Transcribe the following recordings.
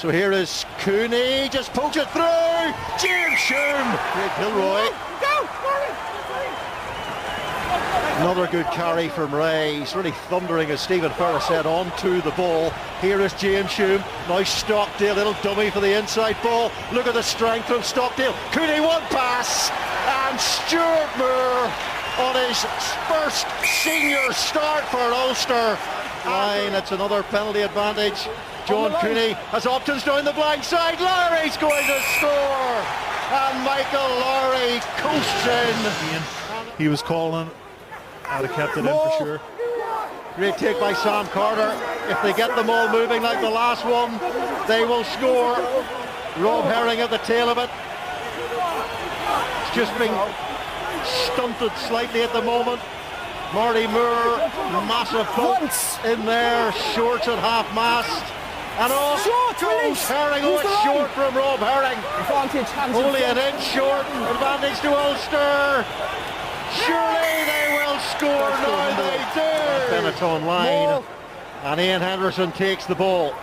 So here is Cooney, just pokes it through. James Hume, Craig Kilroy. Another good carry from Ray. He's really thundering, as Stephen Ferris said, onto the ball. Here is James Hume. Now Stockdale, little dummy for the inside ball. Look at the strength from Stockdale. Cooney, one pass, and Stuart Moore on his first senior start for Ulster. Line, it's another penalty advantage. John Cooney has options down the blind side. Lowry's going to score, and Michael Lowry coasts in. He was calling. I'd have kept it in for sure. Great take by Sam Carter. If they get them all moving like the last one, they will score. Rob Herring at the tail of it. It's just being stunted slightly at the moment. Marty Moore, massive bumps in there, shorts at half mast. And off goes Herring. Oh, it's short from Rob Herring. Only an inch short. Advantage to Ulster. Surely they will score. Now they do. Benetton line, and Ian Henderson takes the ball.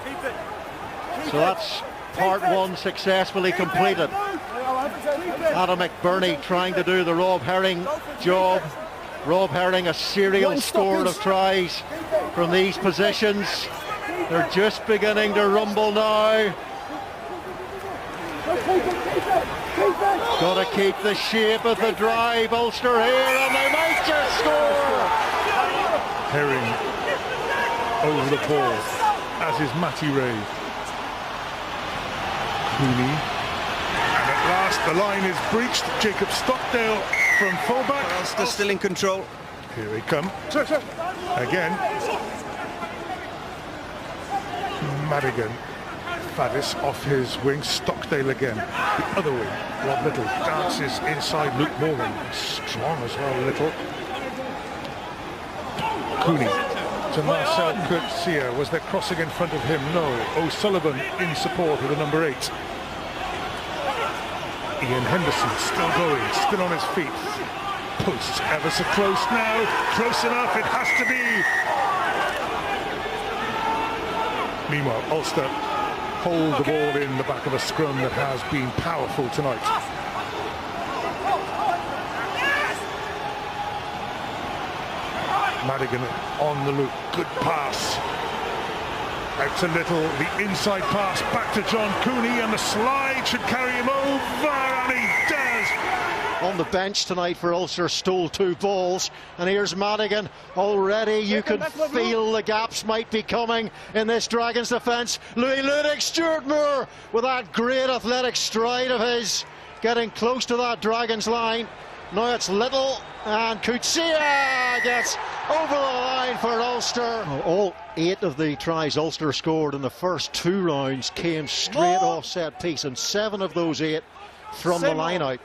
So that's part one successfully completed. Adam McBurney trying to do the Rob Herring job. Rob Herring, a serial scorer of tries from these positions. They're just beginning to rumble now. Got to keep the shape of the drive. Ulster here, and they might just score. Herring over the ball, as is Matty Ray. Cooney, and at last the line is breached. Jacob Stockdale from fullback. Ulster still in control. Here they come. Again. Madigan. Faddis off his wing. Stockdale again. The other wing. Rob Little dances inside Luke Morgan. Strong as well, Little. Cooney to Marcel Coetzee. Was there crossing in front of him? No. O'Sullivan in support of the number 8. Ian Henderson still going, still on his feet. Posts ever so close now. Close enough, it has to be. Meanwhile, Ulster hold the ball in the back of a scrum that has been powerful tonight. Madigan on the loop, good pass. Out to Little, the inside pass, back to John Cooney, and the slide should carry him over, and he does. On the bench tonight for Ulster, stole 2 balls, and here's Madigan. Already you can feel the gaps might be coming in this Dragons defence. Louis Ludick, Stuart Moore with that great athletic stride of his, getting close to that Dragons line. Now it's Little, and Coetzee gets over the line for Ulster. All 8 of the tries Ulster scored in the first 2 rounds came straight off set piece, and 7 of those 8 from the line out.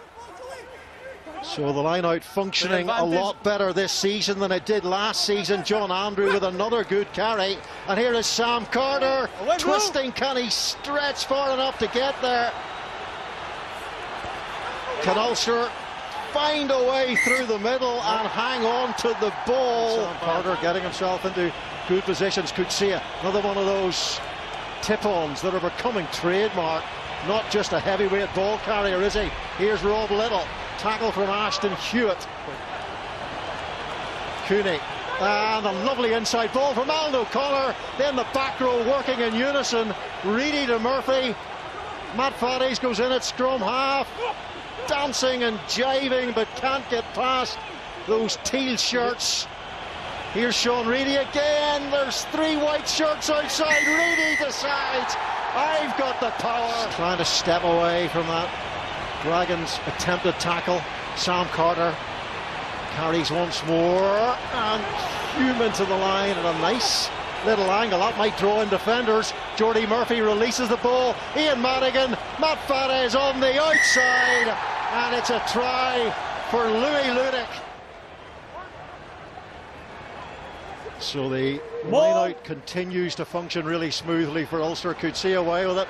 So the line out functioning a lot better this season than it did last season. John Andrew with another good carry, and here is Sam Carter twisting. Can he stretch far enough to get there? Can Ulster find a way through the middle and hang on to the ball? Sam Carter getting himself into good positions. Coetzee, another one of those tip-ons that are becoming trademark. Not just a heavyweight ball carrier, is he? Here's Rob Little. Tackle from Ashton Hewitt. Cooney, and a lovely inside ball from Alan O'Connor. Then the back row working in unison. Reedy to Murphy. Matt Faddis goes in at scrum half, dancing and jiving, but can't get past those teal shirts. Here's Sean Reedy again. There's 3 white shirts outside. Reedy decides, I've got the power. Trying to step away from that Dragons attempted tackle. Sam Carter carries once more, and Hume into the line at a nice little angle. That might draw in defenders. Jordy Murphy releases the ball. Ian Madigan, Matt Faddis on the outside, and it's a try for Louis Ludick. So the line out continues to function really smoothly for Ulster. Coetzee away with it.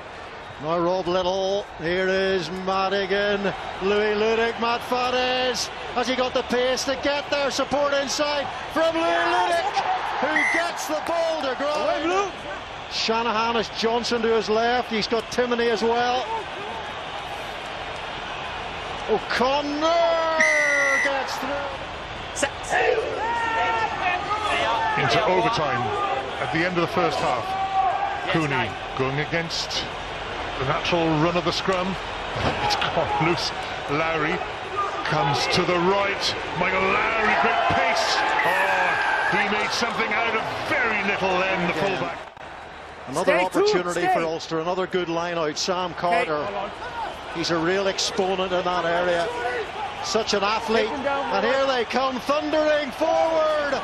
Now Rob Little, here is Madigan, Louis Ludick, Matt Faddis. Has he got the pace to get there? Support inside from Louis Ludick, who gets the ball to ground. Shanahan has Johnson to his left. He's got Timoney as well. O'Connor gets through. Into overtime at the end of the first half. Cooney going against the natural run of the scrum. It's gone loose. Lowry comes to the right. Michael Lowry, great pace. Oh, he made something out of very little then, the fullback. Another opportunity for Ulster, another good line out. Sam Carter, he's a real exponent in that area. Such an athlete, and here they come thundering forward.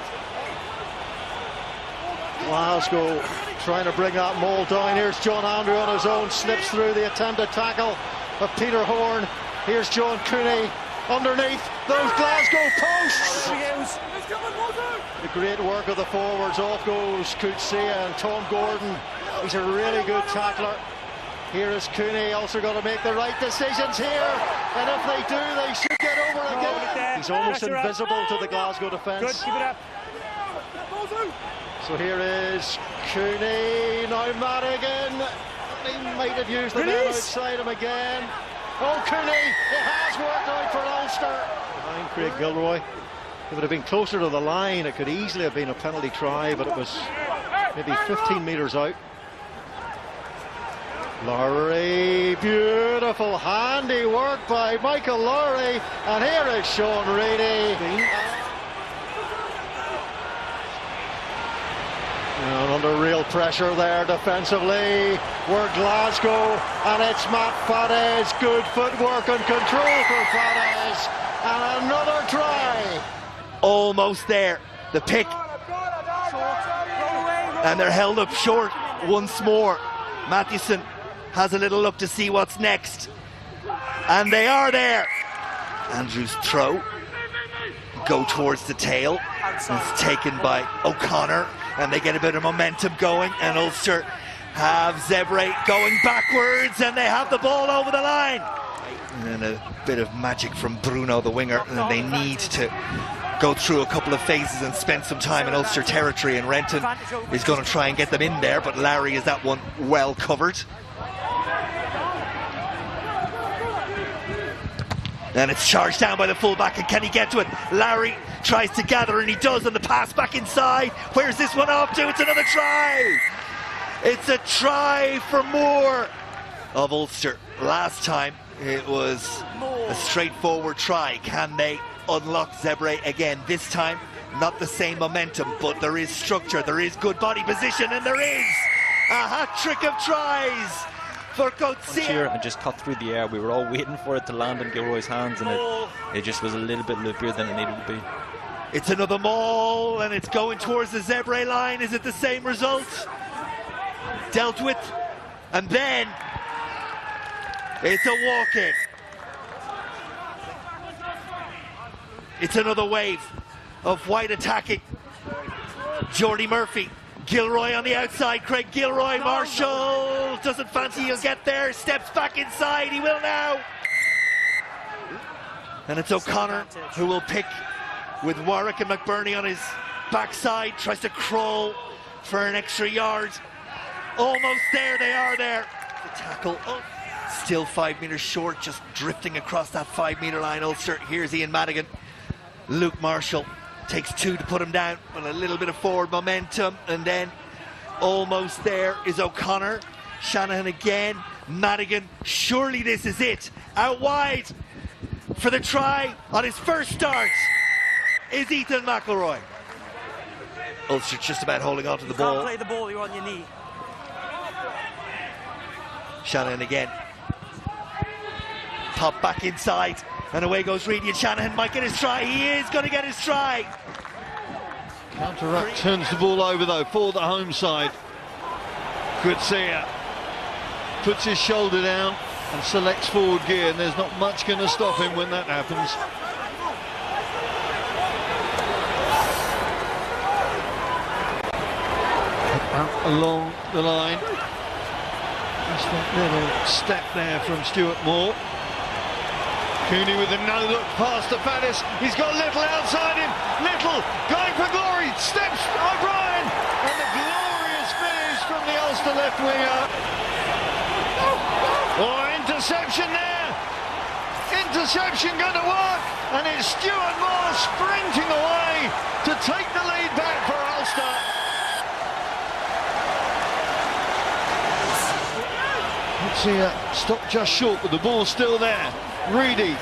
Glasgow trying to bring that maul down. Here's John Andrew on his own, slips through the attempted tackle of Peter Horn. Here's John Cooney underneath those Glasgow posts. The great work of the forwards. Off goes Coetzee and Tom Gordon. He's a really good tackler. Here is Cooney, also got to make the right decisions here, and if they do, they should get over again. He's almost invisible to the Glasgow defence. Keep it up. So here is Cooney, now Madigan. He might have used the man outside him again. Oh, Cooney, it has worked out for Ulster. Behind Craig Gilroy. If it had been closer to the line, it could easily have been a penalty try, but it was maybe 15 metres out. Lowry, beautiful handy work by Michael Lowry, and here is Sean Reedy. And under real pressure there defensively were Glasgow, and it's Matt Fadez. Good footwork and control for Fadez, and another try. Almost there, the pick, and they're held up short once more. Mathewson has a little look to see what's next, and they are there. Andrews' throw go towards the tail. It's taken by O'Connor, and they get a bit of momentum going, and Ulster have Zebre going backwards, and they have the ball over the line. And a bit of magic from Bruno, the winger, and they need to go through a couple of phases and spend some time in Ulster territory, and Renton is going to try and get them in there, but Larry is that one well covered. And it's charged down by the fullback, and can he get to it? Larry tries to gather, and he does, and the pass back inside. Where's this one off to? It's another try! It's a try for Moore of Ulster. Last time it was a straightforward try. Can they unlock Zebre again? This time, not the same momentum, but there is structure, there is good body position, and there is a hat-trick of tries for Coetzee. And just cut through the air. We were all waiting for it to land in Gilroy's hands, and it just was a little bit loopier than it needed to be. It's another maul, and it's going towards the Zebre line. Is it the same result? Dealt with, and then it's a walk-in. It's another wave of White attacking. Jordy Murphy, Gilroy on the outside, Craig Gilroy, Marshall doesn't fancy he'll get there, steps back inside, he will now. And it's O'Connor who will pick with Warwick and McBurney on his backside, tries to crawl for an extra yard. Almost there, they are there. The tackle, still 5 metres short, just drifting across that 5 metre line, Ulster. Here's Ian Madigan. Luke Marshall takes two to put him down, with a little bit of forward momentum, and then almost there is O'Connor. Shanahan again, Madigan, surely this is it. Out wide for the try on his first start is Ethan McElroy. Ulster just about holding on to the ball. Can't play the ball, you're on your knee. Shanahan again. Pop back inside, and away goes Reedy, and Shanahan might get his try. He is going to get his try. Counteract turns the ball over though for the home side. Coetzee puts his shoulder down and selects forward gear, and there's not much going to stop him when that happens. Out along the line. Just that little step there from Stuart Moore. Cooney with a no-look pass to Fadez. He's got Little outside him. Little going for glory. Steps O'Brien. And the glorious finish from the Ulster left winger. Oh, interception there. Interception going to work, and it's Stuart Moore sprinting away to take the lead back for Ulster. Let's see stop just short, but the ball's still there. Reedy's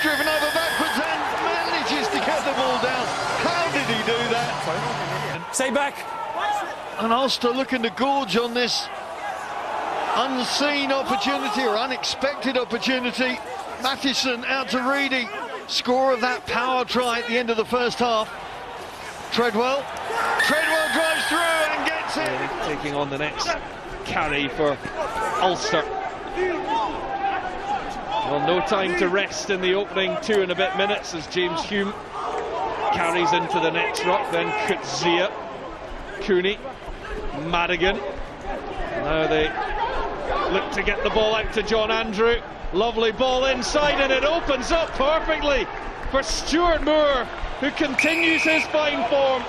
driven over backwards and manages to get the ball down. How did he do that? Stay back. And Ulster looking to gorge on this unseen opportunity or unexpected opportunity. Matheson out to Reedy. Score of that power try at the end of the first half. Treadwell drives through and gets it. Taking on the next carry for Ulster. Well, no time to rest in the opening 2 and a bit minutes as James Hume carries into the next ruck. Then Kutzia, Cooney, Madigan. Now they look to get the ball out to John Andrew. Lovely ball inside, and it opens up perfectly for Stuart Moore, who continues his fine form.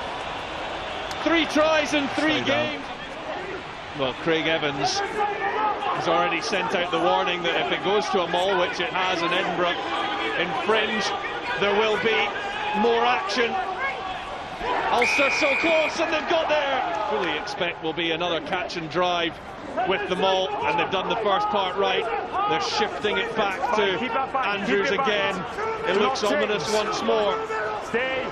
3 tries in 3 games. Well, Craig Evans has already sent out the warning that if it goes to a maul, which it has in Edinburgh, in Fringe, there will be more action. Ulster so close, and they've got there. Fully expect will be another catch and drive with the maul, and they've done the first part right. They're shifting it back to Andrews again. It looks ominous once more.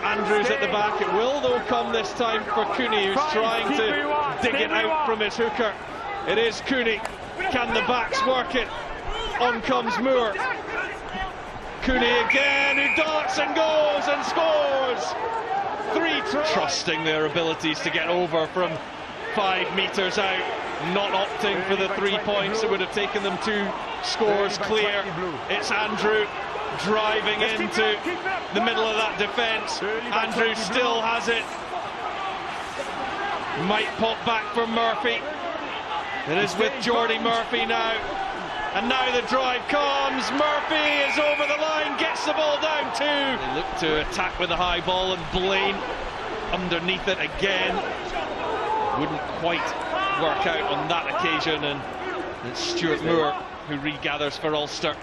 Andrews at the back. It will though come this time for Cooney, who's trying to dig it out from his hooker. It is Cooney. Can the backs work it? On comes Moore. Cooney again, who darts and goes and scores. 3 tries. Trusting their abilities to get over from 5 metres out, not opting for the 3 points. It would have taken them 2 scores clear. It's Andrew driving into the middle of that defence. Andrew still has it. Might pop back for Murphy. It is with Jordy Murphy now. And now the drive comes. Murphy is over the line, gets the ball down too. They look to attack with a high ball, and Blaine underneath it again. Wouldn't quite work out on that occasion, and it's Stuart Moore who regathers for Ulster.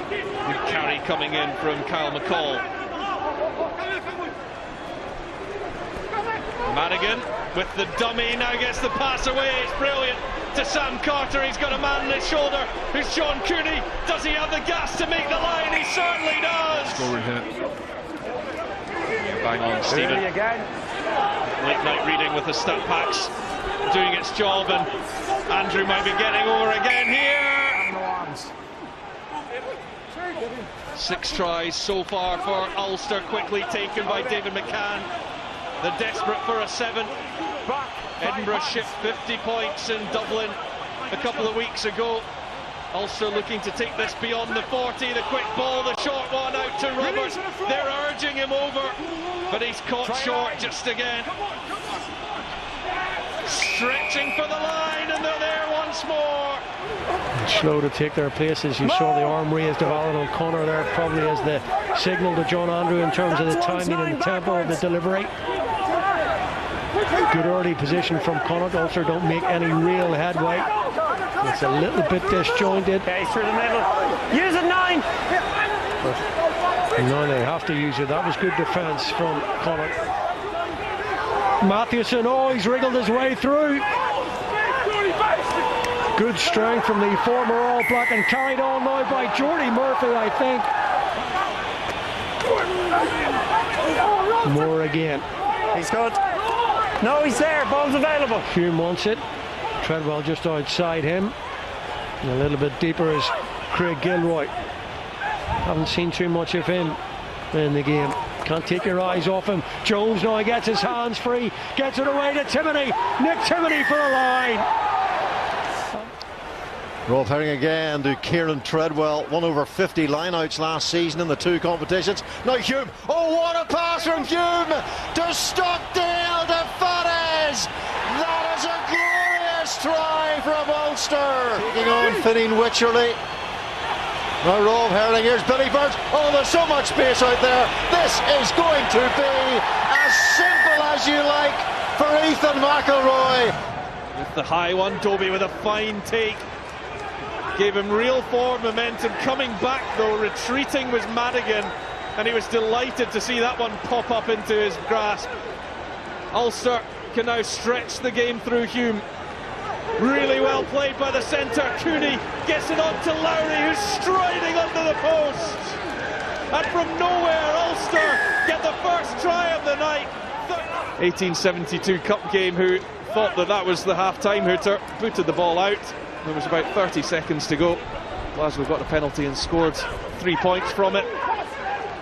Good carry coming in from Kyle McCall. Madigan with the dummy, now gets the pass away. It's brilliant to Sam Carter. He's got a man on his shoulder who's John Cooney. Does he have the gas to make the line? He certainly does. Scoring here. Bang on, Stephen. Late night reading with the stat packs doing its job, and Andrew might be getting over again here. 6 tries so far for Ulster, quickly taken by David McCann. They're desperate for a 7th. Edinburgh shipped 50 points in Dublin a couple of weeks ago. Ulster looking to take this beyond the 40. The quick ball, the short one out to Roberts. They're urging him over, but he's caught short just again. Stretching for the line, and they're there once more. Slow to take their places. You saw the arm raised of Alan O'Connor there, probably as the signal to John Andrew in terms of the timing and the tempo of the delivery. Good early position from Connacht. Ulster don't make any real headway. It's a little bit disjointed. Okay, through the middle. Use it, 9. No, they have to use it. That was good defence from Connacht. Matheson, oh, he's wriggled his way through. Good strength from the former All Black, and carried on now by Jordy Murphy, I think. Moore again. He's good. No, he's there. Ball's available. Hume wants it. Treadwell just outside him. And a little bit deeper is Craig Gilroy. Haven't seen too much of him in the game. Can't take your eyes off him. Jones now gets his hands free. Gets it away to Timoney. Nick Timoney for a line. Rolf Herring again to Kieran Treadwell. 1 over 50 lineouts last season in the 2 competitions. Now Hume. Oh, what a pass from Hume to Stockdale to Fares. That is a glorious try from Ulster. Taking on Fineen Wycherley. Now Rolf Herring. Here's Billy Burns. Oh, there's so much space out there. This is going to be as simple as you like for Ethan McElroy. the high one. Dobie with a fine take. Gave him real forward momentum. Coming back though, retreating was Madigan, and he was delighted to see that one pop up into his grasp. Ulster can now stretch the game through Hume. Really well played by the centre. Cooney gets it on to Lowry, who's striding under the post. And from nowhere, Ulster get the first try of the night. 1872 Cup game, who thought that was the half-time hooter, booted the ball out. There was about 30 seconds to go. Glasgow got a penalty and scored 3 points from it.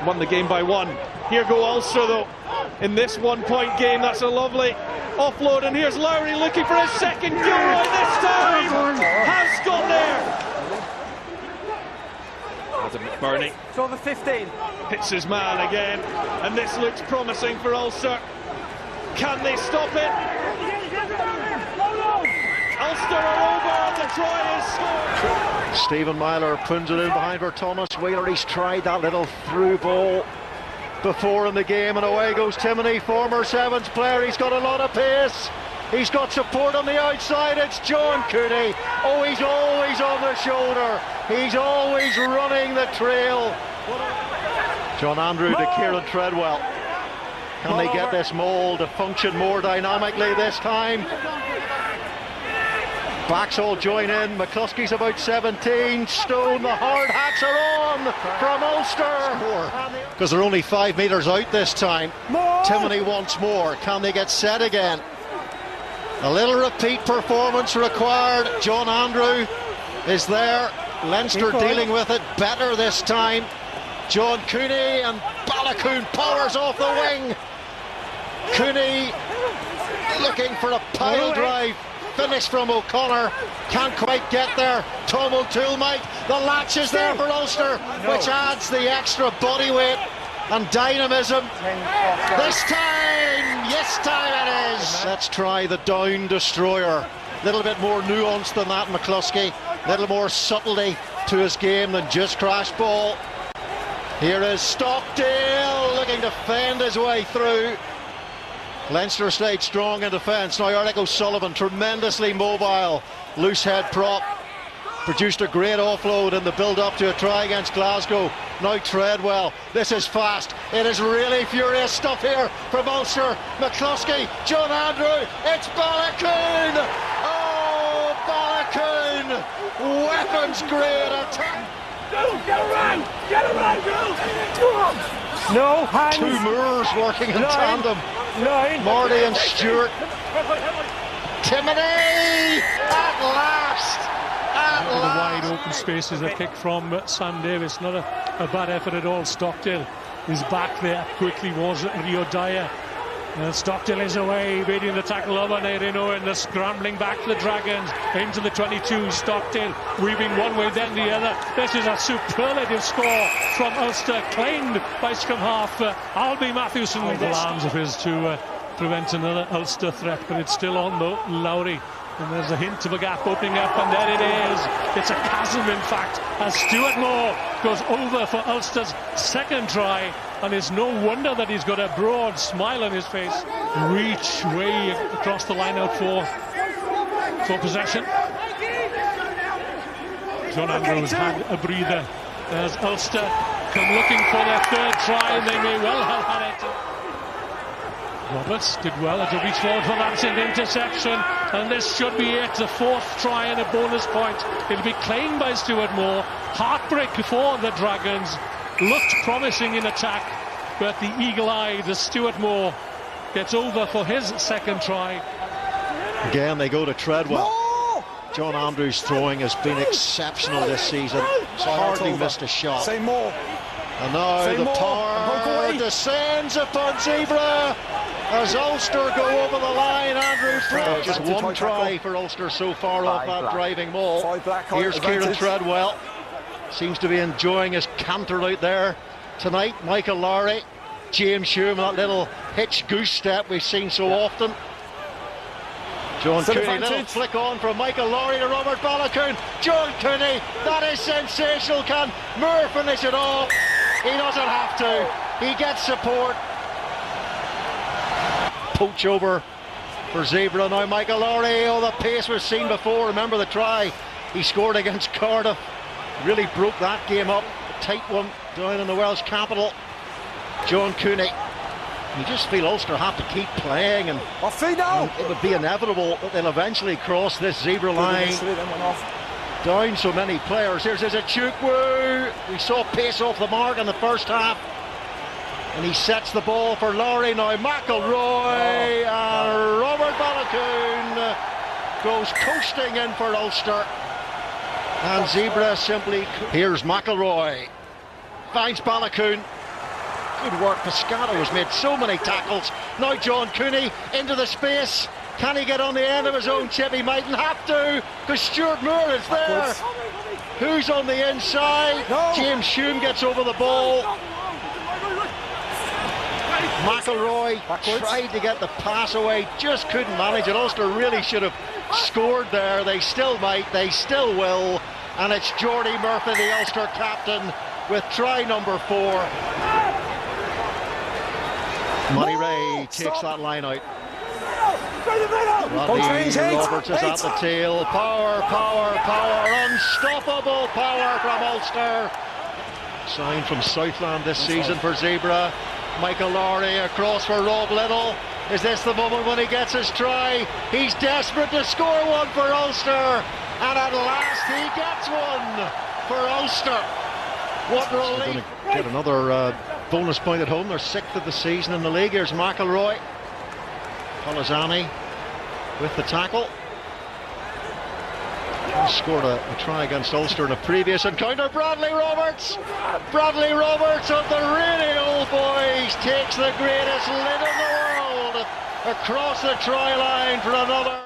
Won the game by 1. Here go Ulster though. In this 1 point game, that's a lovely offload, and here's Lowry looking for his second. Gilroy this time has gone there. Adam McBurney. So the 15. Hits his man again, and this looks promising for Ulster. Can they stop it? Ulster are over, and the try is scored. Stephen Myler puts it in behind for Thomas Wheeler. He's tried that little through ball before in the game, and away goes Timoney, former Sevens player. He's got a lot of pace. He's got support on the outside. It's John Cooney. Oh, he's always on the shoulder. He's always running the trail. John Andrew to Kieran Treadwell. Can they get this maul to function more dynamically this time? Backs all join in. McCluskey's about 17. Stone, the hard hats are on from Ulster. Because they're only 5 metres out this time. Timoney wants more. Can they get set again? A little repeat performance required. John Andrew is there. Leinster dealing with it better this time. John Cooney, and Balakoon powers off the wing. Cooney looking for a pile drive. Finish from O'Connor, can't quite get there. Tom O'Toole might. The latch is there for Ulster, which adds the extra body weight and dynamism. This time, yes, time it is. Let's try the down destroyer. A little bit more nuance than that, McCluskey. A little more subtlety to his game than just crash ball. Here is Stockdale looking to fend his way through. Leinster stayed strong in defence. Now Eric O'Sullivan, tremendously mobile, loose head prop, produced a great offload in the build-up to a try against Glasgow. Now Treadwell, this is fast. It is really furious stuff here from Ulster. McCluskey, John Andrew, it's Balakoon! Oh, Balakoon! Weapons-grade attack! Get around, girl! No hands. 2 Moors working in tandem. 9. Marty and Stewart. Timoney! At last! At The last! wide open spaces, a kick from Sam Davis. Not a bad effort at all. Stockdale is back there. Quickly was Rio Dyer. Stockdale is away, waiting the tackle of Nerino, and the scrambling back to the Dragons into the 22. Stockdale weaving one way then the other. This is a superlative score from Ulster, claimed by scrum half Albie Mathewson. The arms of his to prevent another Ulster threat, but it's still on though. Lowry, and there's a hint of a gap opening up, and there it is. It's a chasm, in fact, as Stuart Moore goes over for Ulster's second try. And it's no wonder that he's got a broad smile on his face. Reach way across the line out for possession. John Andrews had a breather as Ulster come looking for their third try, and they may well have had it. Roberts did well to reach forward for that interception, and this should be it, the 4th try and a bonus point. It'll be claimed by Stuart Moore. Heartbreak for the Dragons. Looked promising in attack, but the eagle-eyed, the Stuart Moore, gets over for his second try. Again, they go to Treadwell. John Andrews' throwing has been exceptional this season. He's hardly missed a shot. Say more. And now the power descends upon Zebra as Ulster go over the line. Andrews, just one try for Ulster so far off that driving maul. Here's Kieran Treadwell. Seems to be enjoying his canter out there tonight. Michael Lowry, James Hume, that little hitch goose step we've seen so often. John Cooney, little flick on from Michael Lowry to Robert Balakoon. John Cooney, that is sensational. Can Moore finish it off? He doesn't have to. He gets support. Poach over for Zebra. Now Michael Lowry, oh, the pace was seen before. Remember the try he scored against Cardiff, really broke that game up. A tight one down in the Welsh capital. John Cooney. You just feel Ulster have to keep playing, and it would be inevitable that they'll eventually cross this Zebra line. Down so many players. Here's Chukwu. We saw pace off the mark in the first half, and he sets the ball for Lowry. Now McElroy and Robert Balakoon goes coasting in for Ulster, and Zebra simply. Here's McElroy, finds Balakoon. Good work. Piscato has made so many tackles. Now John Cooney into the space. Can he get on the end of his own chip? He mightn't have to, because Stuart Moore is there. Who's on the inside? James Hume gets over the ball. McElroy tried to get the pass away, just couldn't manage it. Ulster really should have scored there. They still might, they still will. And it's Jordy Murphy, the Ulster captain, with try number 4. Matty Ray takes that line out. Rodney Roberts is at the tail. Power, unstoppable power from Ulster. Signed from Southland this season for Zebra. Michael Lowry across for Rob Little. Is this the moment when he gets his try? He's desperate to score one for Ulster, and at last he gets one for Ulster. What relief! Get another bonus point at home. They're 6th of the season in the league. Here's McElroy. Polizani with the tackle. He scored a try against Ulster in a previous encounter. Bradley Roberts of the really old boys takes the greatest lid in the world across the try line for another.